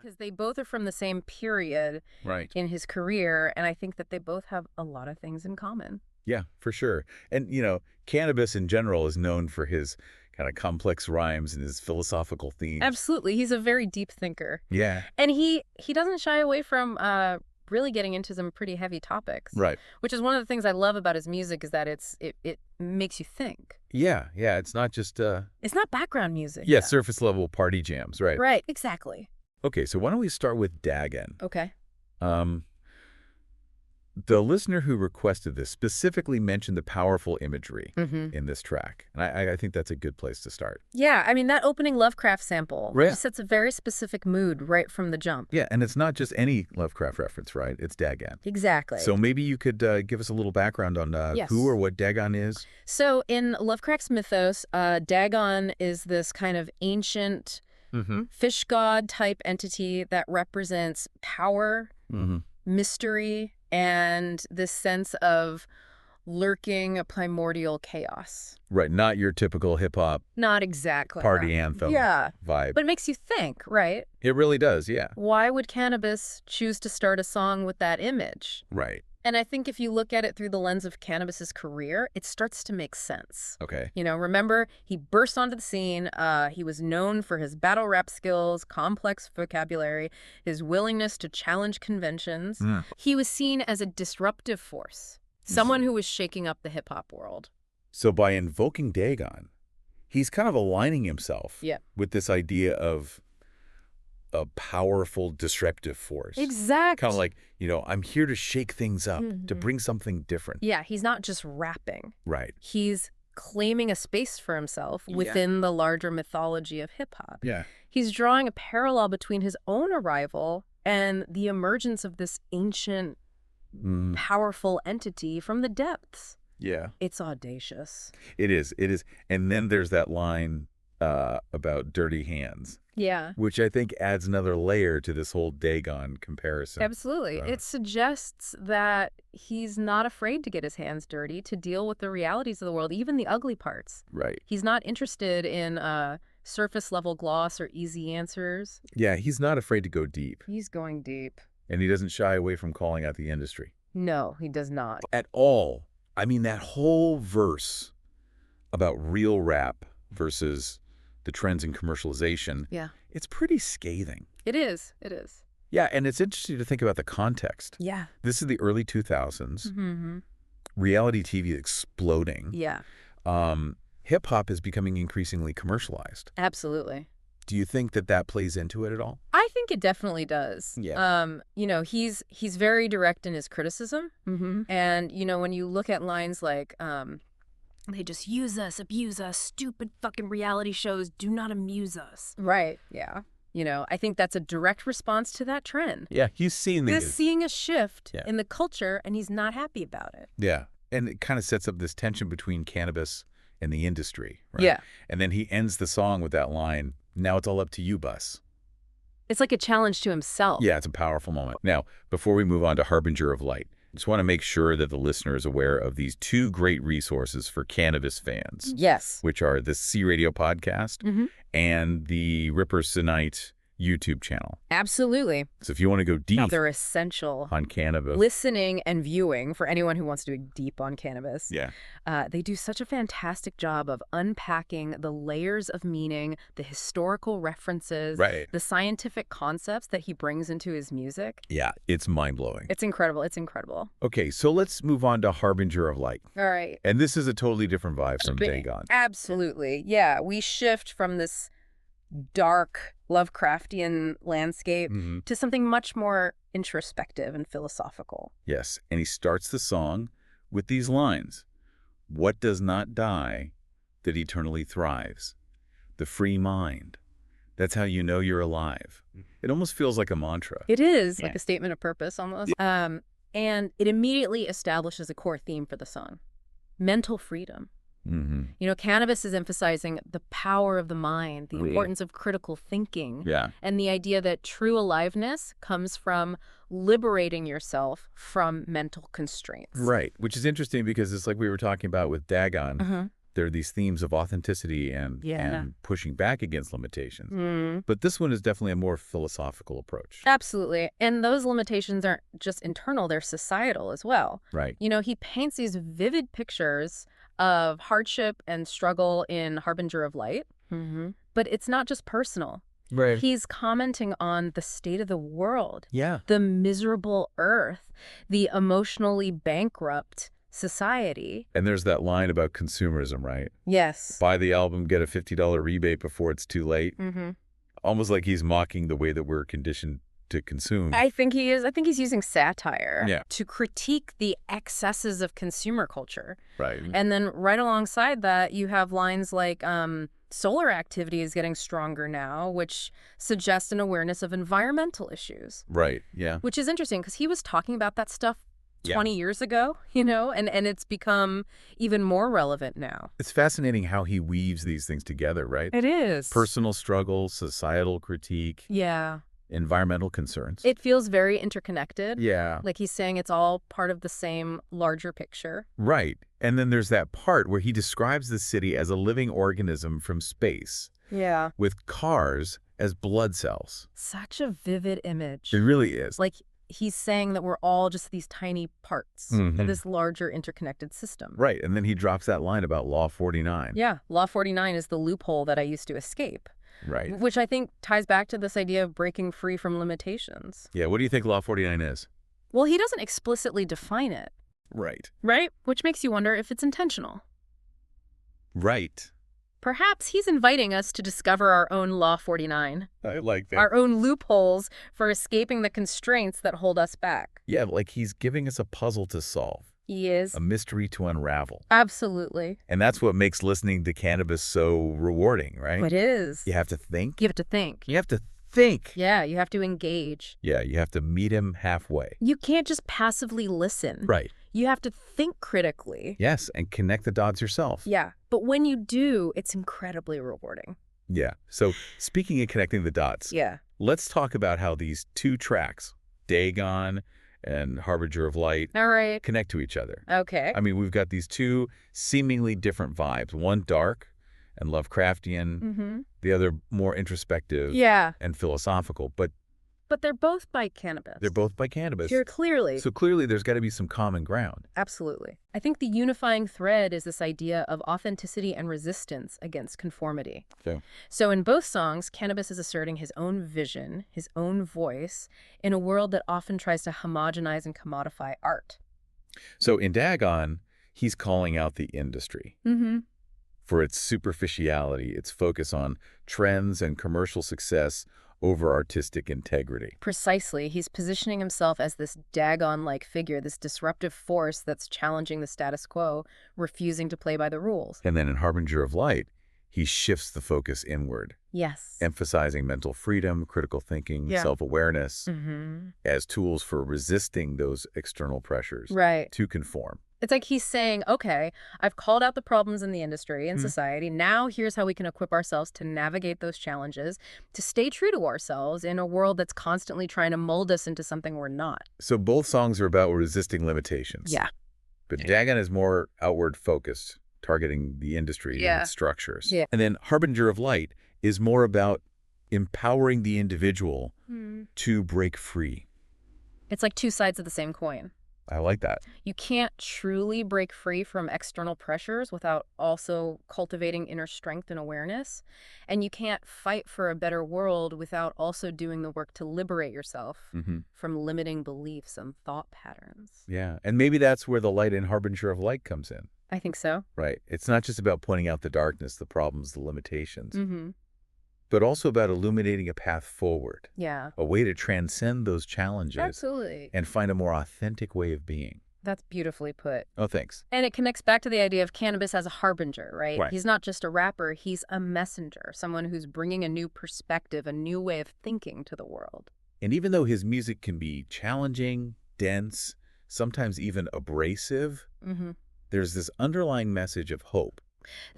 Because they both are from the same period in his career, and I think that they both have a lot of things in common. Yeah, for sure. And, Canibus in general is known for his kind of complex rhymes and his philosophical themes. Absolutely. He's a very deep thinker. Yeah. And he doesn't shy away from really getting into some pretty heavy topics. Right. Which is one of the things I love about his music is that it makes you think. Yeah. It's not just... It's not background music. Yeah, surface level party jams, right? Right, exactly. Okay, so why don't we start with Dagon? Okay. The listener who requested this specifically mentioned the powerful imagery in this track. And I think that's a good place to start. Yeah, I mean, that opening Lovecraft sample just sets a very specific mood right from the jump. Yeah, and it's not just any Lovecraft reference, right? It's Dagon. Exactly. So maybe you could give us a little background on who or what Dagon is? So in Lovecraft's mythos, Dagon is this kind of ancient fish god type entity that represents power, mystery, and this sense of lurking primordial chaos. Right, not your typical hip-hop Not exactly party anthem vibe. But it makes you think, right? It really does, yeah. Why would Canibus choose to start a song with that image? Right. And I think if you look at it through the lens of Canibus's career, it starts to make sense. Okay. Remember, he burst onto the scene. He was known for his battle rap skills, complex vocabulary, his willingness to challenge conventions. He was seen as a disruptive force, someone who was shaking up the hip-hop world. So by invoking Dagon, he's kind of aligning himself with this idea of a powerful disruptive force. Exactly. Kind of like, I'm here to shake things up, to bring something different. Yeah, he's not just rapping. Right. He's claiming a space for himself within the larger mythology of hip-hop. Yeah. He's drawing a parallel between his own arrival and the emergence of this ancient, powerful entity from the depths. Yeah. It's audacious. It is. And then there's that line about dirty hands. Yeah. Which I think adds another layer to this whole Dagon comparison. Absolutely. It suggests that he's not afraid to get his hands dirty to deal with the realities of the world, even the ugly parts. Right. He's not interested in surface level gloss or easy answers. Yeah, he's not afraid to go deep. He's going deep. And he doesn't shy away from calling out the industry. No, he does not. At all. I mean, that whole verse about real rap versus the trends in commercialization, it's pretty scathing. It is. It is. Yeah, and it's interesting to think about the context. Yeah. This is the early 2000s. Reality TV exploding. Yeah. Hip-hop is becoming increasingly commercialized. Absolutely. Do you think that plays into it at all? I think it definitely does. Yeah. He's very direct in his criticism. And, when you look at lines like... they just use us, abuse us, stupid fucking reality shows do not amuse us. Right, yeah. I think that's a direct response to that trend. Yeah, he's seeing a shift in the culture, and he's not happy about it. Yeah, and it kind of sets up this tension between Canibus and the industry, right? Yeah. And then he ends the song with that line, "Now it's all up to you, Bus." It's like a challenge to himself. Yeah, it's a powerful moment. Now, before we move on to Harbinger of Light, just want to make sure that the listener is aware of these two great resources for Canibus fans. Yes. Which are the C Radio podcast and the RIPPERSUNITE YouTube channel. Absolutely. So if you want to go deep, they're essential on Canibus. Listening and viewing for anyone who wants to go deep on Canibus. Yeah. They do such a fantastic job of unpacking the layers of meaning, the historical references, the scientific concepts that he brings into his music. Yeah, it's mind-blowing. It's incredible. It's incredible. Okay, so let's move on to Harbinger of Light. All right. And this is a totally different vibe from Dagon. Absolutely. Yeah, we shift from this dark Lovecraftian landscape to something much more introspective and philosophical. Yes, and he starts the song with these lines. "What does not die that eternally thrives? The free mind. That's how you know you're alive." It almost feels like a mantra. It is, like a statement of purpose almost. And it immediately establishes a core theme for the song. Mental freedom. Canibus is emphasizing the power of the mind, the importance of critical thinking, and the idea that true aliveness comes from liberating yourself from mental constraints. Right, which is interesting because it's like we were talking about with Dagon. There are these themes of authenticity and pushing back against limitations. But this one is definitely a more philosophical approach. Absolutely. And those limitations aren't just internal, they're societal as well. Right. You know, he paints these vivid pictures of hardship and struggle in Harbinger of Light. But it's not just personal. Right. He's commenting on the state of the world, Yeah. the miserable earth, the emotionally bankrupt society. And there's that line about consumerism, right? Yes. Buy the album, get a $50 rebate before it's too late. Almost like he's mocking the way that we're conditioned to consume. I think he is. I think he's using satire to critique the excesses of consumer culture. Right. And then right alongside that, you have lines like solar activity is getting stronger now, which suggests an awareness of environmental issues. Right. Yeah. Which is interesting because he was talking about that stuff 20 years ago, you know, and it's become even more relevant now. It's fascinating how he weaves these things together, right? It is. Personal struggle, societal critique. Yeah. Environmental concerns. It feels very interconnected. Yeah. Like he's saying it's all part of the same larger picture. Right. And then there's that part where he describes the city as a living organism from space. Yeah. With cars as blood cells. Such a vivid image. It really is. Like he's saying that we're all just these tiny parts of this larger interconnected system. Right. And then he drops that line about Law 49. Yeah. Law 49 is the loophole that I used to escape. Right. Which I think ties back to this idea of breaking free from limitations. Yeah. What do you think Law 49 is? Well, he doesn't explicitly define it. Right. Right? Which makes you wonder if it's intentional. Right. Perhaps he's inviting us to discover our own Law 49. I like that. Our own loopholes for escaping the constraints that hold us back. Yeah, like he's giving us a puzzle to solve. He is. A mystery to unravel. Absolutely. And that's what makes listening to Canibus so rewarding, right? It is. You have to think. You have to think. You have to think. Yeah, you have to engage. Yeah, you have to meet him halfway. You can't just passively listen. Right. You have to think critically. Yes, and connect the dots yourself. Yeah, but when you do, it's incredibly rewarding. Yeah. So speaking of connecting the dots, let's talk about how these two tracks, Dagon and Harbinger of Light, connect to each other. Okay. I mean, we've got these two seemingly different vibes. One dark and Lovecraftian, the other more introspective and philosophical. But they're both by Canibus. They're both by Canibus. Here, clearly. So clearly there's got to be some common ground. Absolutely. I think the unifying thread is this idea of authenticity and resistance against conformity. Okay. So in both songs, Canibus is asserting his own vision, his own voice, in a world that often tries to homogenize and commodify art. So in Dagon, he's calling out the industry for its superficiality, its focus on trends and commercial success over artistic integrity. Precisely. He's positioning himself as this Dagon-like figure, this disruptive force that's challenging the status quo, refusing to play by the rules. And then in Harbinger of Light, he shifts the focus inward. Yes. Emphasizing mental freedom, critical thinking, self-awareness as tools for resisting those external pressures to conform. It's like he's saying, okay, I've called out the problems in the industry and society. Now here's how we can equip ourselves to navigate those challenges, to stay true to ourselves in a world that's constantly trying to mold us into something we're not. So both songs are about resisting limitations. Yeah. But Dagon is more outward focused, targeting the industry and its structures. Yeah. And then Harbinger of Light is more about empowering the individual to break free. It's like two sides of the same coin. I like that. You can't truly break free from external pressures without also cultivating inner strength and awareness. And you can't fight for a better world without also doing the work to liberate yourself from limiting beliefs and thought patterns. Yeah. And maybe that's where the light in Harbinger of Light comes in. I think so. Right. It's not just about pointing out the darkness, the problems, the limitations, but also about illuminating a path forward. Yeah. A way to transcend those challenges. Absolutely. And find a more authentic way of being. That's beautifully put. Oh, thanks. And it connects back to the idea of Canibus as a harbinger, right? Right. He's not just a rapper, he's a messenger, someone who's bringing a new perspective, a new way of thinking to the world. And even though his music can be challenging, dense, sometimes even abrasive, there's this underlying message of hope.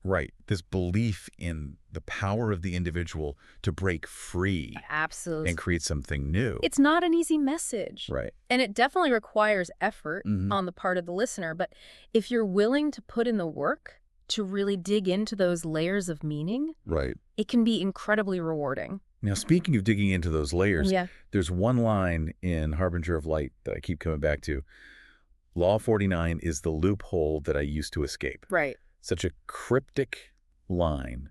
Right. This belief in the power of the individual to break free. Absolutely. And create something new. It's not an easy message. Right. And it definitely requires effort on the part of the listener. But if you're willing to put in the work to really dig into those layers of meaning, Right. it can be incredibly rewarding. Now, speaking of digging into those layers, Yeah. there's one line in Harbinger of Light that I keep coming back to. Law 49 is the loophole that I used to escape. Right. Such a cryptic line,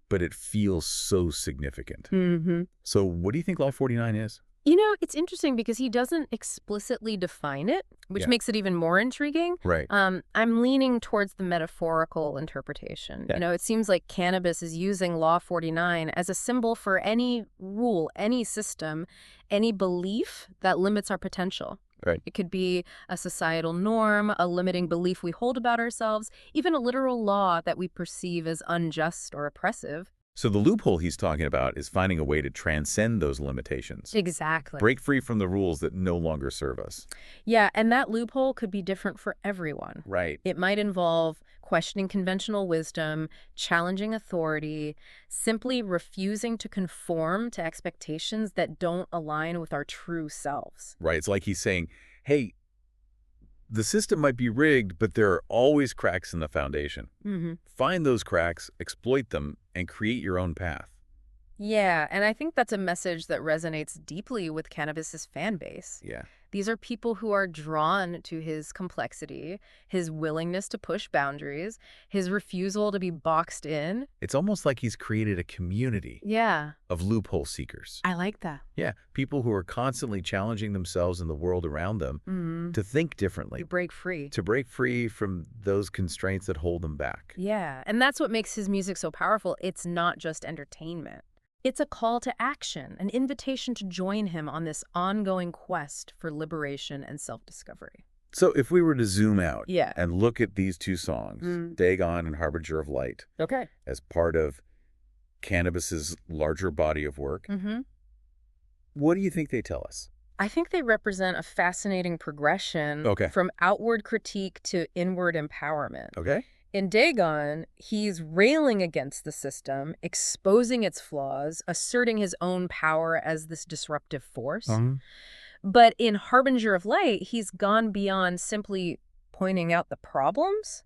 but it feels so significant. Mm-hmm. So what do you think Law 49 is? You know, it's interesting because he doesn't explicitly define it, which makes it even more intriguing. Right. I'm leaning towards the metaphorical interpretation. Yeah. You know, it seems like Canibus is using Law 49 as a symbol for any rule, any system, any belief that limits our potential. Right. It could be a societal norm, a limiting belief we hold about ourselves, even a literal law that we perceive as unjust or oppressive. So the loophole he's talking about is finding a way to transcend those limitations. Exactly. Break free from the rules that no longer serve us. Yeah, and that loophole could be different for everyone. Right. It might involve questioning conventional wisdom, challenging authority, simply refusing to conform to expectations that don't align with our true selves. Right. It's like he's saying, hey, the system might be rigged, but there are always cracks in the foundation. Mm-hmm. Find those cracks, exploit them, and create your own path. Yeah, and I think that's a message that resonates deeply with Canibus's fan base. Yeah. These are people who are drawn to his complexity, his willingness to push boundaries, his refusal to be boxed in. It's almost like he's created a community Yeah, of loophole seekers. I like that. Yeah, people who are constantly challenging themselves and the world around them to think differently, You break free. to break free from those constraints that hold them back. Yeah, and that's what makes his music so powerful. It's not just entertainment. It's a call to action, an invitation to join him on this ongoing quest for liberation and self-discovery. So if we were to zoom out Yeah. and look at these two songs, Dagon and Harbinger of Light, Okay. as part of Canibus's larger body of work, what do you think they tell us? I think they represent a fascinating progression Okay. from outward critique to inward empowerment. Okay. In Dagon, he's railing against the system, exposing its flaws, asserting his own power as this disruptive force. But in Harbinger of Light, he's gone beyond simply pointing out the problems.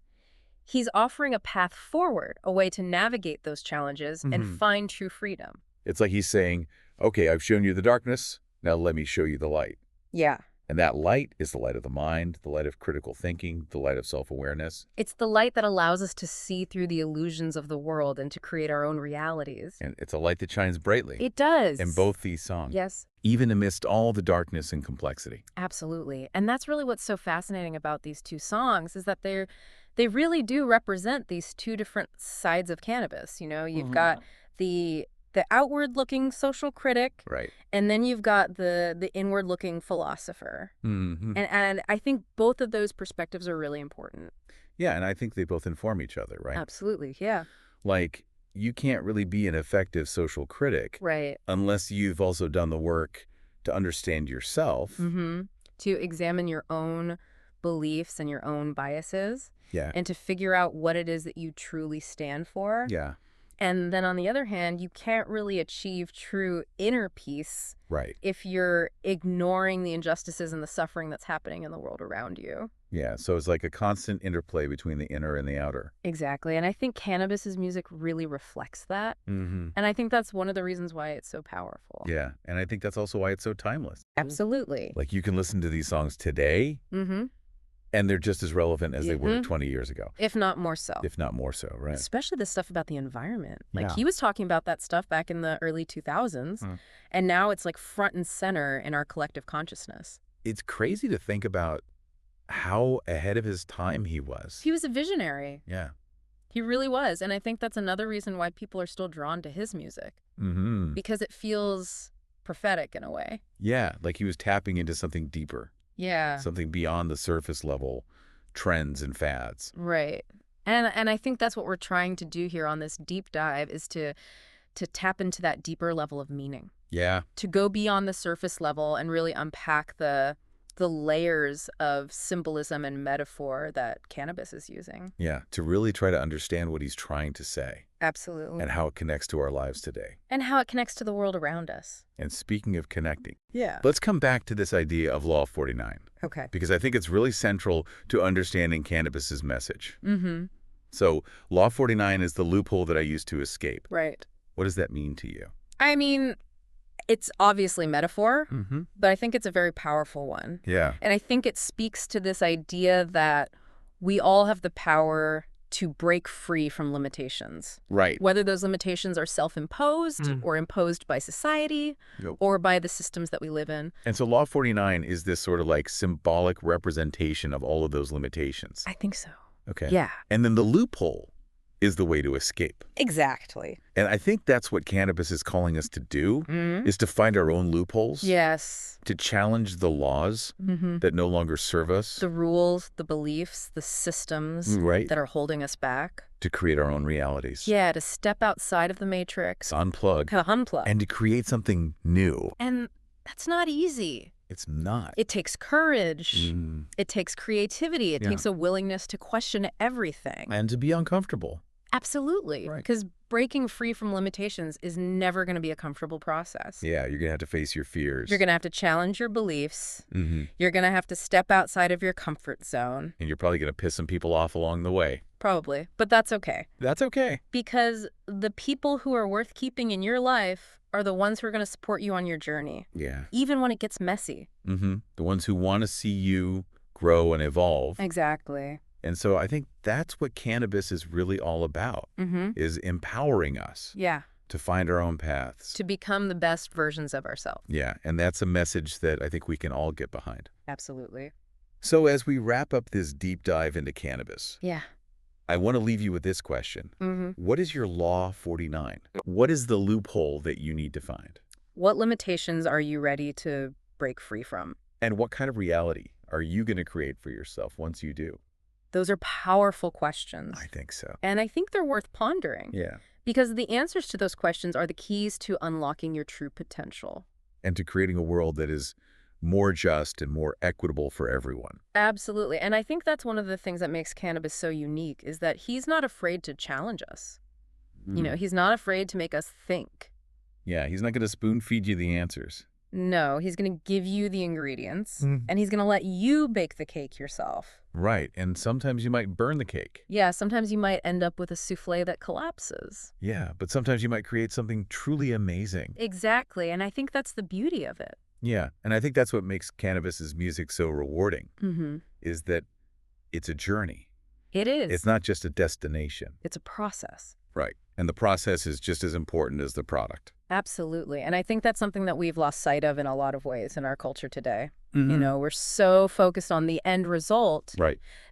He's offering a path forward, a way to navigate those challenges and find true freedom. It's like he's saying, okay, I've shown you the darkness, now let me show you the light. Yeah. And that light is the light of the mind, the light of critical thinking, the light of self-awareness. It's the light that allows us to see through the illusions of the world and to create our own realities. And it's a light that shines brightly It does. in both these songs, Yes, even amidst all the darkness and complexity. absolutely. And that's really what's so fascinating about these two songs is that they really do represent these two different sides of Canibus. You know, you've got the outward-looking social critic, Right. and then you've got the inward-looking philosopher. Mm-hmm. And I think both of those perspectives are really important. Yeah, and I think they both inform each other, right? Absolutely, yeah. Like, you can't really be an effective social critic Right. unless you've also done the work to understand yourself. To examine your own beliefs and your own biases Yeah. and to figure out what it is that you truly stand for. Yeah. And then on the other hand, you can't really achieve true inner peace Right. if you're ignoring the injustices and the suffering that's happening in the world around you. Yeah. So it's like a constant interplay between the inner and the outer. Exactly. And I think Canibus's music really reflects that. And I think that's one of the reasons why it's so powerful. Yeah. And I think that's also why it's so timeless. Absolutely. Like, you can listen to these songs today and they're just as relevant as they were 20 years ago, If not more so. if not more so, right? Especially the stuff about the environment. Like, Yeah. he was talking about that stuff back in the early 2000s, and now it's like front and center in our collective consciousness. It's crazy to think about how ahead of his time he was. He was a visionary. Yeah. He really was. And I think that's another reason why people are still drawn to his music, because it feels prophetic in a way. Yeah, like he was tapping into something deeper, Yeah. something beyond the surface level trends and fads. Right. And I think that's what we're trying to do here on this deep dive is to tap into that deeper level of meaning, Yeah. to go beyond the surface level and really unpack the layers of symbolism and metaphor that Canibus is using. Yeah, to really try to understand what he's trying to say Absolutely. and how it connects to our lives today. And how it connects to the world around us. And speaking of connecting, Yeah. let's come back to this idea of Law 49, Okay. because I think it's really central to understanding Canibus's message. So Law 49 is the loophole that I use to escape. Right. What does that mean to you? I mean, it's obviously metaphor, Mm-hmm. but I think it's a very powerful one. Yeah. And I think it speaks to this idea that we all have the power to break free from limitations. Right. Whether those limitations are self-imposed or imposed by society or by the systems that we live in. And so Law 49 is this sort of like symbolic representation of all of those limitations. I think so. Okay. Yeah. And then the loophole is the way to escape. Exactly. And I think that's what Canibus is calling us to do, is to find our own loopholes. Yes. To challenge the laws that no longer serve us. The rules, the beliefs, the systems that are holding us back. To create our own realities. Yeah, to step outside of the matrix. Unplug. To unplug. And to create something new. And that's not easy. It's not. It takes courage. It takes creativity. It takes a willingness to question everything. And to be uncomfortable. Absolutely. Because breaking free from limitations is never going to be a comfortable process. Yeah, you're going to have to face your fears. You're going to have to challenge your beliefs. You're going to have to step outside of your comfort zone. And you're probably going to piss some people off along the way. Probably. But that's okay. That's okay. Because the people who are worth keeping in your life are the ones who are going to support you on your journey. Yeah. Even when it gets messy. The ones who want to see you grow and evolve. Exactly. And so I think that's what Canibus is really all about, is empowering us to find our own paths. To become the best versions of ourselves. Yeah, and that's a message that I think we can all get behind. Absolutely. So as we wrap up this deep dive into Canibus, I want to leave you with this question. What is your Law 49? What is the loophole that you need to find? What limitations are you ready to break free from? And what kind of reality are you going to create for yourself once you do? Those are powerful questions. I think so. And I think they're worth pondering. Yeah. Because the answers to those questions are the keys to unlocking your true potential. And to creating a world that is more just and more equitable for everyone. Absolutely. And I think that's one of the things that makes Canibus so unique, is that he's not afraid to challenge us. You know, he's not afraid to make us think. Yeah, he's not going to spoon feed you the answers. No, he's going to give you the ingredients, and he's going to let you bake the cake yourself. Right, and sometimes you might burn the cake. Yeah, sometimes you might end up with a souffle that collapses. Yeah, but sometimes you might create something truly amazing. Exactly, and I think that's the beauty of it. Yeah, and I think that's what makes Canibus's music so rewarding, is that it's a journey. It is. It's not just a destination. It's a process. Right, and the process is just as important as the product. Absolutely. And I think that's something that we've lost sight of in a lot of ways in our culture today. You know, we're so focused on the end result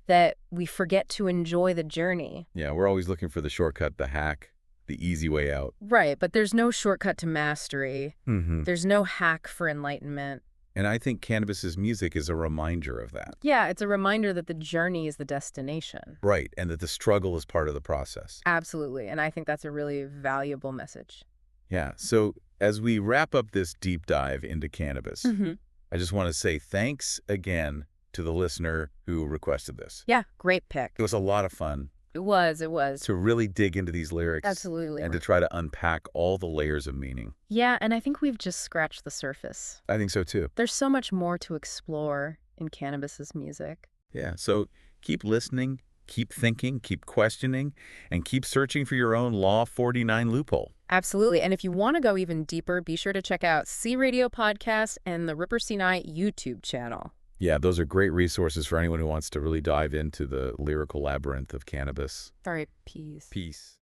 that we forget to enjoy the journey. Yeah, we're always looking for the shortcut, the hack, the easy way out. Right, but there's no shortcut to mastery. There's no hack for enlightenment. And I think Canibus's music is a reminder of that. Yeah, it's a reminder that the journey is the destination. Right, and that the struggle is part of the process. Absolutely, and I think that's a really valuable message. Yeah, so as we wrap up this deep dive into Canibus, I just want to say thanks again to the listener who requested this. Yeah, great pick. It was a lot of fun. It was. To really dig into these lyrics. Absolutely. And to try to unpack all the layers of meaning. Yeah, and I think we've just scratched the surface. I think so too. There's so much more to explore in Canibus's music. Yeah, so keep listening, keep thinking, keep questioning, and keep searching for your own Law 49 loophole. Absolutely. And if you want to go even deeper, be sure to check out C Radio Podcast and the RIPPERSUNITE YouTube channel. Yeah, those are great resources for anyone who wants to really dive into the lyrical labyrinth of Canibus. All right, peace. Peace.